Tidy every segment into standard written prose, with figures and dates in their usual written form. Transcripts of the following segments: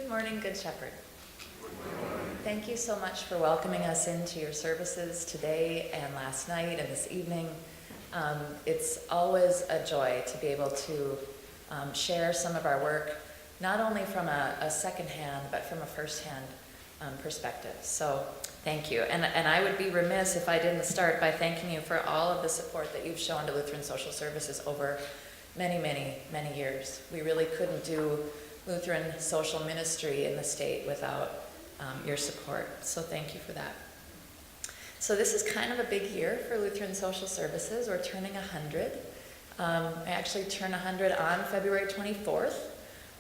Good morning, Good Shepherd. Thank you so much for welcoming us into your services today and last night and this evening. It's always a joy to be able to share some of our work, not only from a second-hand, but from a first-hand perspective. So thank you. And I would be remiss if I didn't start by thanking you for all of the support that you've shown to Lutheran Social Services over many, many, many years. We really couldn't do Lutheran social ministry in the state without your support. So thank you for that. So this is kind of a big year for Lutheran Social Services. We're turning 100. I actually turn 100 on February 24th,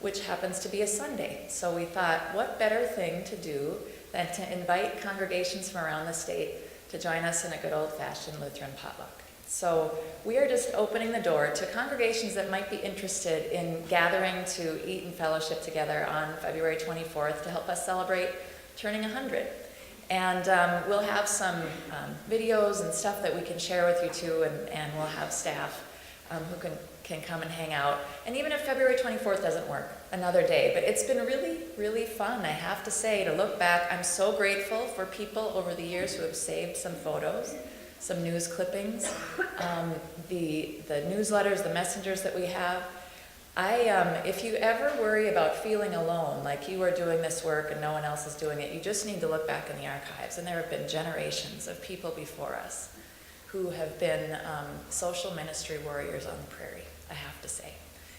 which happens to be a Sunday. So we thought, what better thing to do than to invite congregations from around the state to join us in a good old-fashioned Lutheran potluck. So we are just opening the door to congregations that might be interested in gathering to eat and fellowship together on February 24th to help us celebrate turning 100. And we'll have some videos and stuff that we can share with you too, and we'll have staff who can come and hang out. And even if February 24th doesn't work, another day. But it's been really, really fun, I have to say, to look back. I'm so grateful for people over the years who have saved some photos, some news clippings, the newsletters, the messengers that we have. If you ever worry about feeling alone, like you are doing this work and no one else is doing it, you just need to look back in the archives. And there have been generations of people before us who have been social ministry warriors on the prairie, I have to say.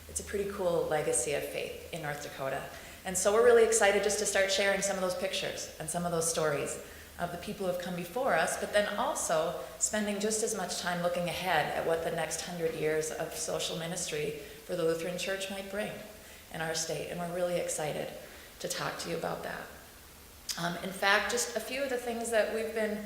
It's a pretty cool legacy of faith in North Dakota. And so we're really excited just to start sharing some of those pictures and some of those stories of the people who have come before us, but then also spending just as much time looking ahead at what the next 100 years of social ministry for the Lutheran Church might bring in our state. And we're really excited to talk to you about that. In fact, just a few of the things that we've been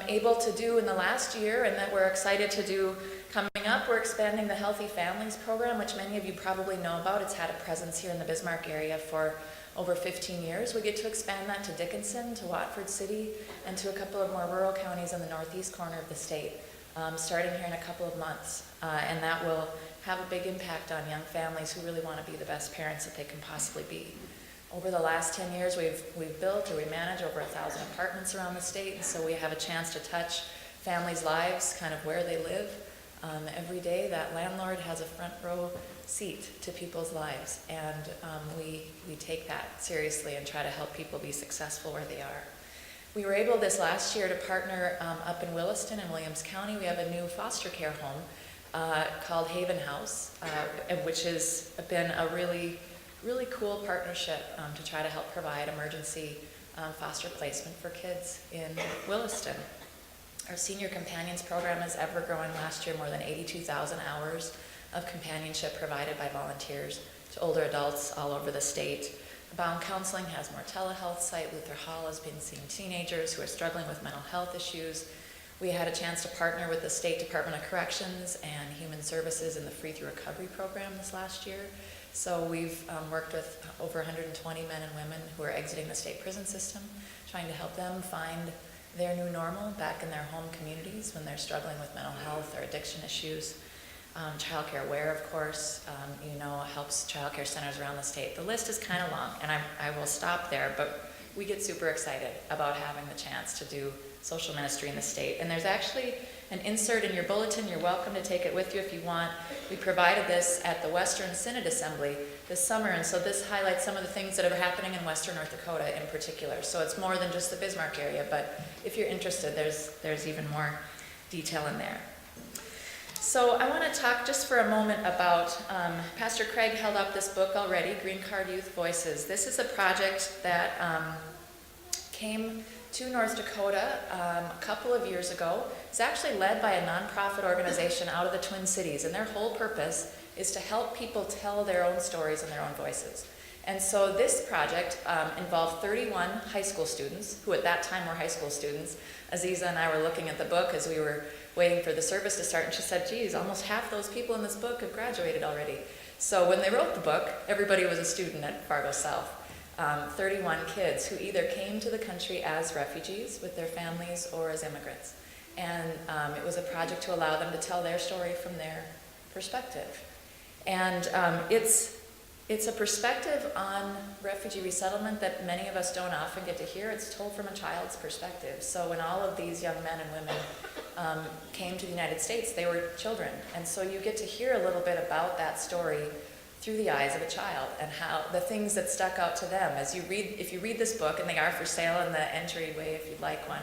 able to do in the last year and that we're excited to do coming up. We're expanding the Healthy Families program, which many of you probably know about. It's had a presence here in the Bismarck area for over 15 years. We get to expand that to Dickinson, to Watford City, and to a couple of more rural counties in the northeast corner of the state, starting here in a couple of months. And that will have a big impact on young families who really want to be the best parents that they can possibly be. Over the last 10 years, we've built or we manage over 1,000 apartments around the state, and so we have a chance to touch families' lives, kind of where they live. Every day, that landlord has a front row seat to people's lives, and we take that seriously and try to help people be successful where they are. We were able this last year to partner up in Williston in Williams County. We have a new foster care home called Haven House, which has been a really cool partnership to try to help provide emergency foster placement for kids in Williston. Our Senior Companions program is ever growing. Last year, more than 82,000 hours of companionship provided by volunteers to older adults all over the state. Abound Counseling has more telehealth site. Luther Hall has been seeing teenagers who are struggling with mental health issues. We had a chance to partner with the State Department of Corrections and Human Services in the Free Through Recovery program this last year. So we've worked with over 120 men and women who are exiting the state prison system, trying to help them find their new normal back in their home communities when they're struggling with mental health or addiction issues. Child Care Aware, of course, helps child care centers around the state. The list is kind of long, and I will stop there, but we get super excited about having the chance to do social ministry in the state. And there's actually an insert in your bulletin. You're welcome to take it with you if you want. We provided this at the Western Synod Assembly this summer, and so this highlights some of the things that are happening in Western North Dakota in particular. So it's more than just the Bismarck area, but if you're interested, there's even more detail in there. So I want to talk just for a moment about, Pastor Craig held up this book already, Green Card Youth Voices. This is a project that came to North Dakota a couple of years ago. It's actually led by a nonprofit organization out of the Twin Cities, and their whole purpose is to help people tell their own stories and their own voices. And so this project involved 31 high school students, who at that time were high school students. Aziza and I were looking at the book as we were waiting for the service to start, and she said, geez, almost half those people in this book have graduated already. So when they wrote the book, everybody was a student at Fargo South. 31 kids who either came to the country as refugees with their families or as immigrants. And it was a project to allow them to tell their story from their perspective. And it's It's a perspective on refugee resettlement that many of us don't often get to hear. It's told from a child's perspective. So when all of these young men and women came to the United States, they were children. And so you get to hear a little bit about that story through the eyes of a child and how the things that stuck out to them. As you read, if you read this book, and they are for sale in the entryway if you'd like one,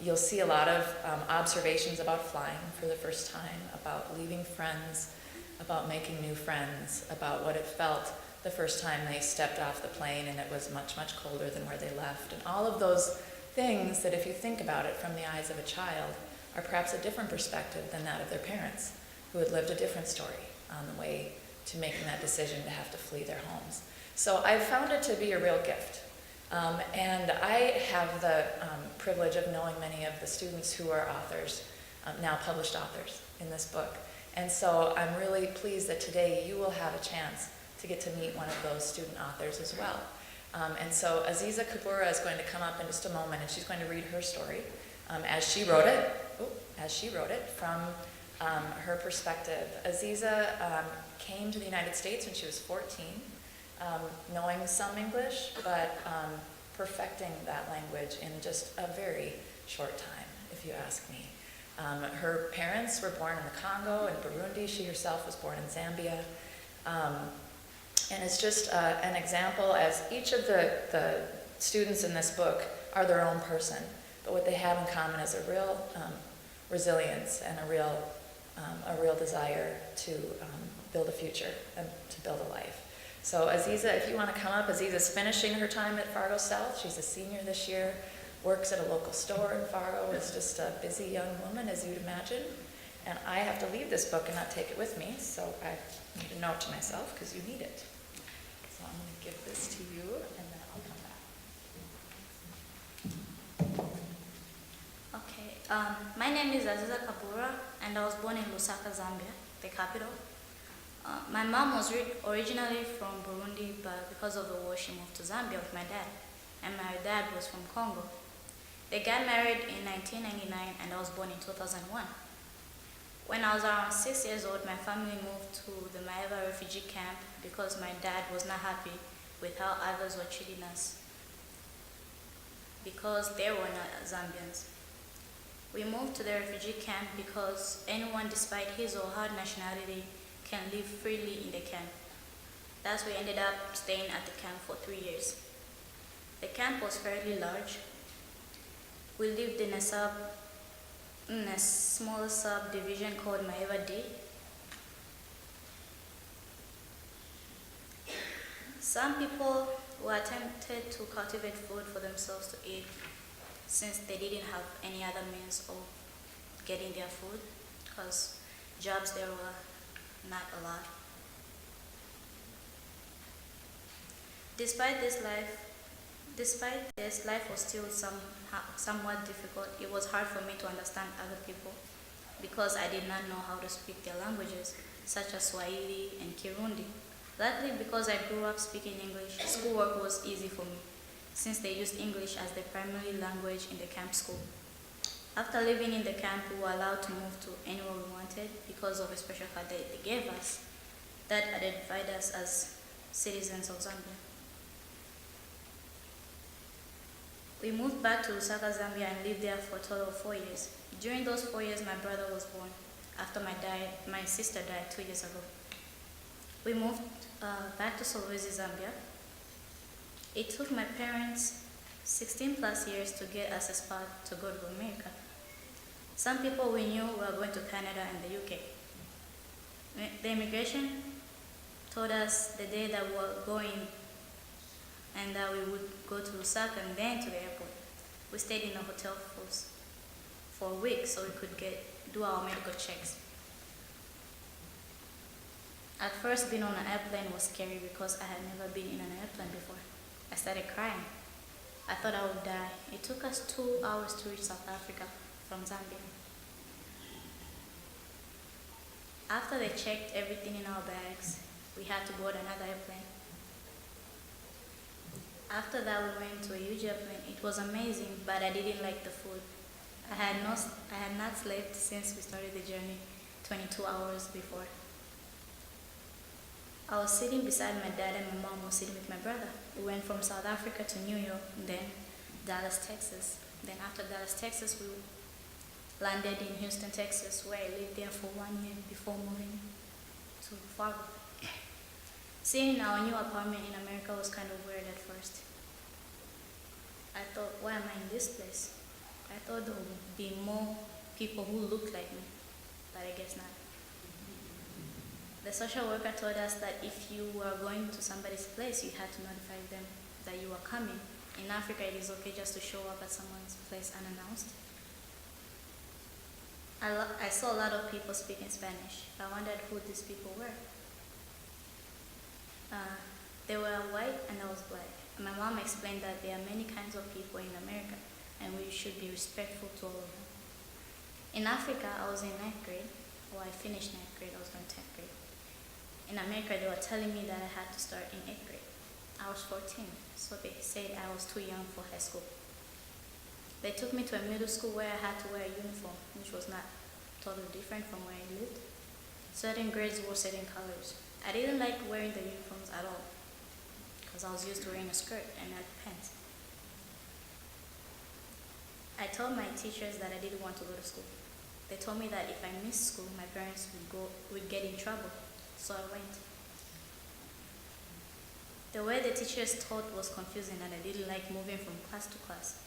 you'll see a lot of observations about flying for the first time, about leaving friends, about making new friends, about what it felt the first time they stepped off the plane and it was much, much colder than where they left. And all of those things that, if you think about it from the eyes of a child, are perhaps a different perspective than that of their parents, who had lived a different story on the way to making that decision to have to flee their homes. So I've found it to be a real gift. And I have the privilege of knowing many of the students who are authors, now published authors in this book. And so I'm really pleased that today you will have a chance to get to meet one of those student authors as well. And so Aziza Kabura is going to come up in just a moment, and she's going to read her story as she wrote it from her perspective. Aziza came to the United States when she was 14, knowing some English, but perfecting that language in just a very short time, if you ask me. Her parents were born in the Congo and Burundi. She herself was born in Zambia. And it's just an example, as each of the students in this book are their own person, but what they have in common is a real resilience and a real desire to build a future and to build a life. So Aziza, if you want to come up, Aziza's finishing her time at Fargo South. She's a senior this year. Works at a local store in Fargo, is just a busy young woman, as you'd imagine. And I have to leave this book and not take it with me, so I need a note to myself, because you need it. So I'm going to give this to you, and then I'll come back. Okay, my name is Aziza Kabura, and I was born in Lusaka, Zambia, the capital. My mom was originally from Burundi, but because of the war, she moved to Zambia with my dad, and my dad was from Congo. They got married in 1999, and I was born in 2001. When I was around 6 years old, my family moved to the Maeva refugee camp because my dad was not happy with how others were treating us, because they were not Zambians. We moved to the refugee camp because anyone, despite his or her nationality, can live freely in the camp. Thus, we ended up staying at the camp for 3 years. The camp was fairly large. We lived in a small subdivision called Maeva D. Some people were attempted to cultivate food for themselves to eat, since they didn't have any other means of getting their food, because jobs there were not a lot. Despite this, life was still somewhat difficult. It was hard for me to understand other people because I did not know how to speak their languages, such as Swahili and Kirundi. Luckily, because I grew up speaking English, schoolwork was easy for me, since they used English as the primary language in the camp school. After living in the camp, we were allowed to move to anywhere we wanted because of a special card that they gave us that identified us as citizens of Zambia. We moved back to Lusaka, Zambia, and lived there for a total of 4 years. During those 4 years, my brother was born. After my sister died 2 years ago. We moved back to Solwezi, Zambia. It took my parents 16 plus years to get us a spot to go to America. Some people we knew were going to Canada and the UK. The immigration told us the day that we were going and that we would go to Lusaka and then to the airport. We stayed in a hotel for a week so we could do our medical checks. At first, being on an airplane was scary because I had never been in an airplane before. I started crying. I thought I would die. It took us 2 hours to reach South Africa from Zambia. After they checked everything in our bags, we had to board another airplane. After that, we went to a huge airplane. It was amazing, but I didn't like the food. I had not slept since we started the journey 22 hours before. I was sitting beside my dad and my mom was sitting with my brother. We went from South Africa to New York, then Dallas, Texas. Then after Dallas, Texas, we landed in Houston, Texas, where I lived there for 1 year before moving to Fargo. Seeing our new apartment in America was kind of weird at first. I thought, why am I in this place? I thought there would be more people who looked like me, but I guess not. The social worker told us that if you were going to somebody's place, you had to notify them that you were coming. In Africa, it is okay just to show up at someone's place unannounced. I saw a lot of people speaking Spanish. I wondered who these people were. They were white and I was black. My mom explained that there are many kinds of people in America and we should be respectful to all of them. In Africa, I was in 9th grade. Well, I finished 9th grade, I was going 10th grade. In America, they were telling me that I had to start in 8th grade. I was 14, so they said I was too young for high school. They took me to a middle school where I had to wear a uniform, which was not totally different from where I lived. Certain grades wore certain colors. I didn't like wearing the uniforms at all, because I was used to wearing a skirt and not pants. I told my teachers that I didn't want to go to school. They told me that if I missed school, my parents would get in trouble, so I went. The way the teachers taught was confusing and I didn't like moving from class to class.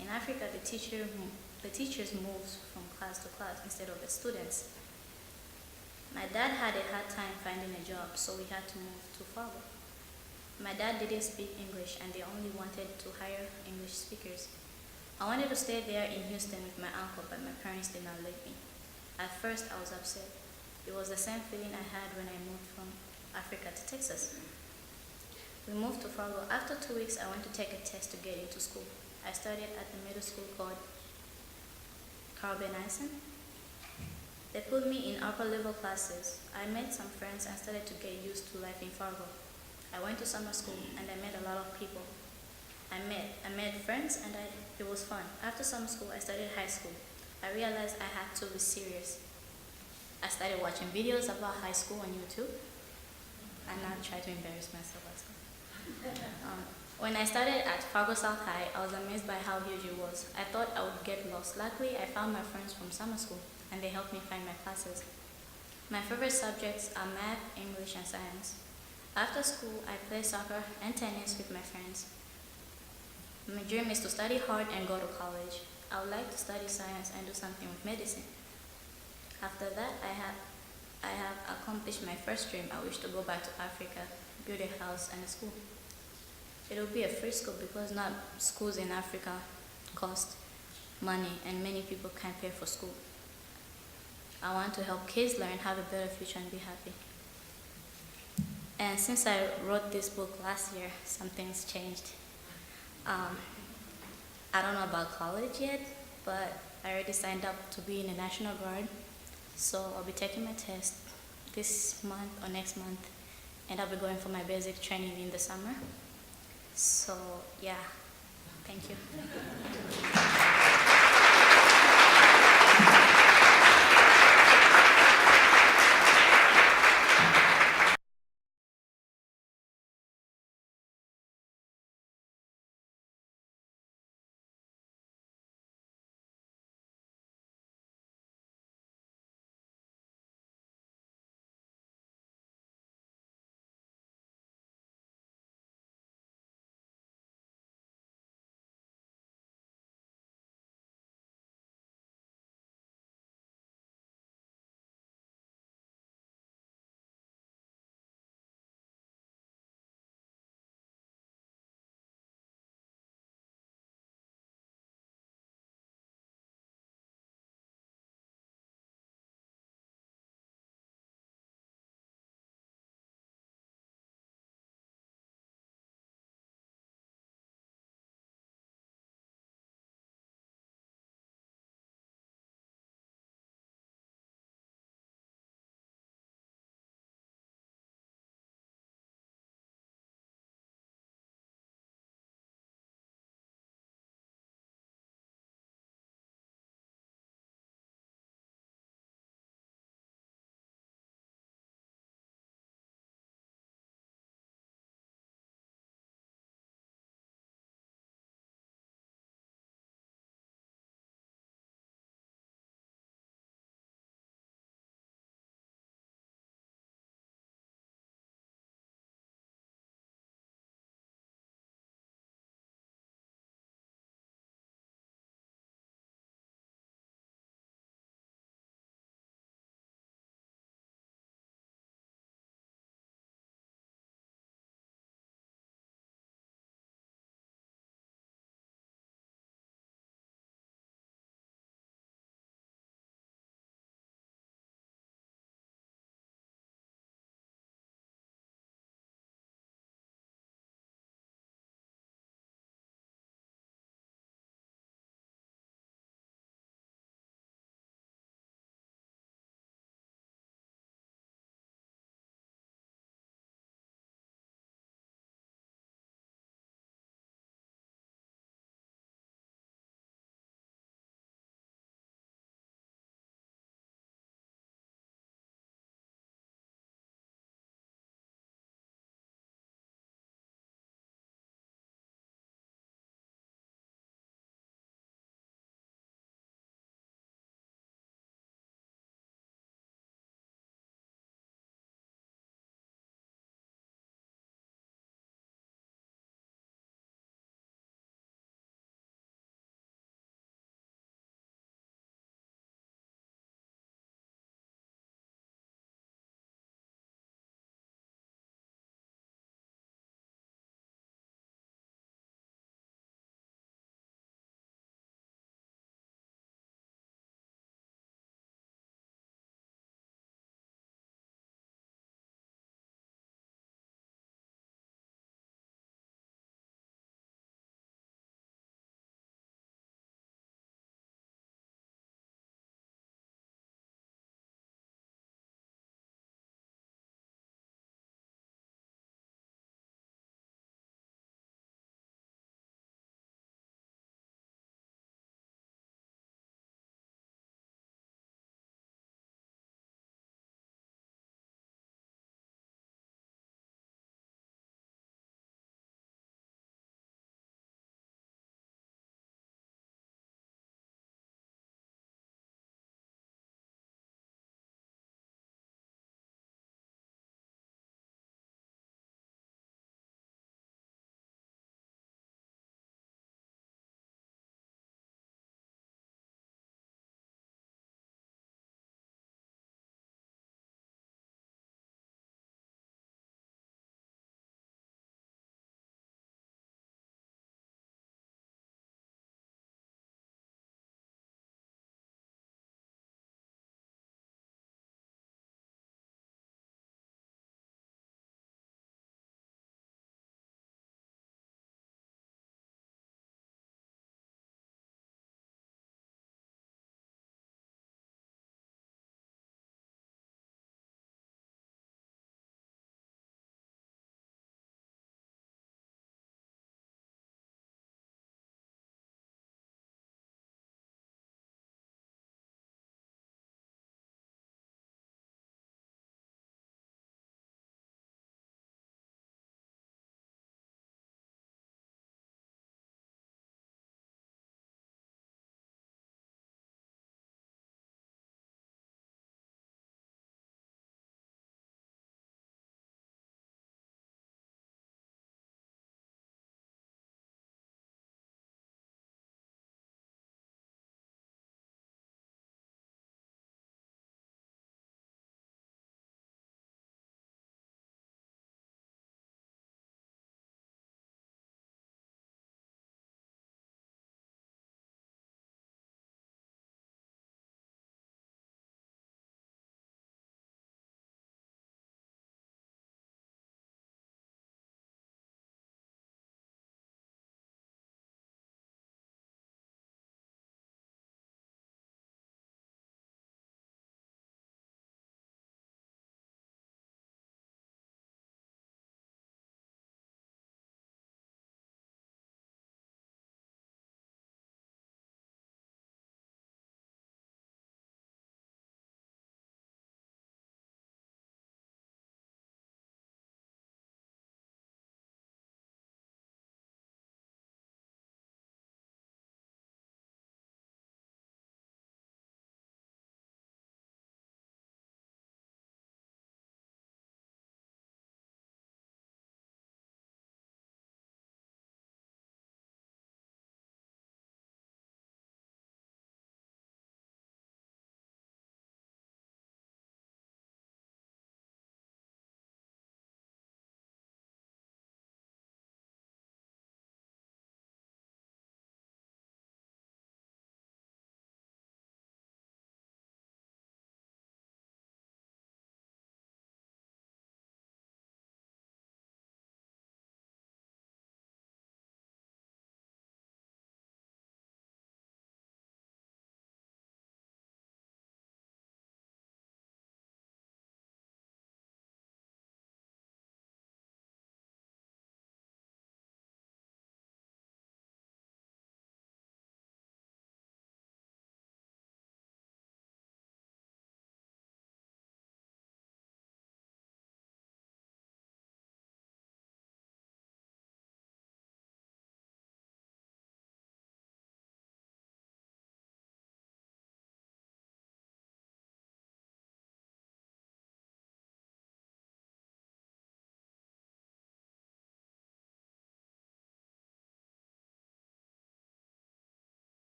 In Africa, the teachers moved from class to class instead of the students. My dad had a hard time finding a job, so we had to move to Fargo. My dad didn't speak English and they only wanted to hire English speakers. I wanted to stay there in Houston with my uncle, but my parents did not let me. At first, I was upset. It was the same feeling I had when I moved from Africa to Texas. We moved to Fargo. After 2 weeks, I went to take a test to get into school. I studied at the middle school called Carbonison. They put me in upper level classes. I met some friends and started to get used to life in Fargo. I went to summer school and I met a lot of people. I made friends and it was fun. After summer school, I started high school. I realized I had to be serious. I started watching videos about high school on YouTube and not try to embarrass myself at school. When I started at Fargo South High, I was amazed by how huge it was. I thought I would get lost. Luckily, I found my friends from summer school and they helped me find my classes. My favorite subjects are math, English, and science. After school, I play soccer and tennis with my friends. My dream is to study hard and go to college. I would like to study science and do something with medicine. After that, I have accomplished my first dream. I wish to go back to Africa, build a house and a school. It will be a free school because not schools in Africa cost money and many people can't pay for school. I want to help kids learn, have a better future and be happy. And since I wrote this book last year, something's changed. I don't know about college yet, but I already signed up to be in the National Guard. So I'll be taking my test this month or next month, and I'll be going for my basic training in the summer. So yeah, thank you.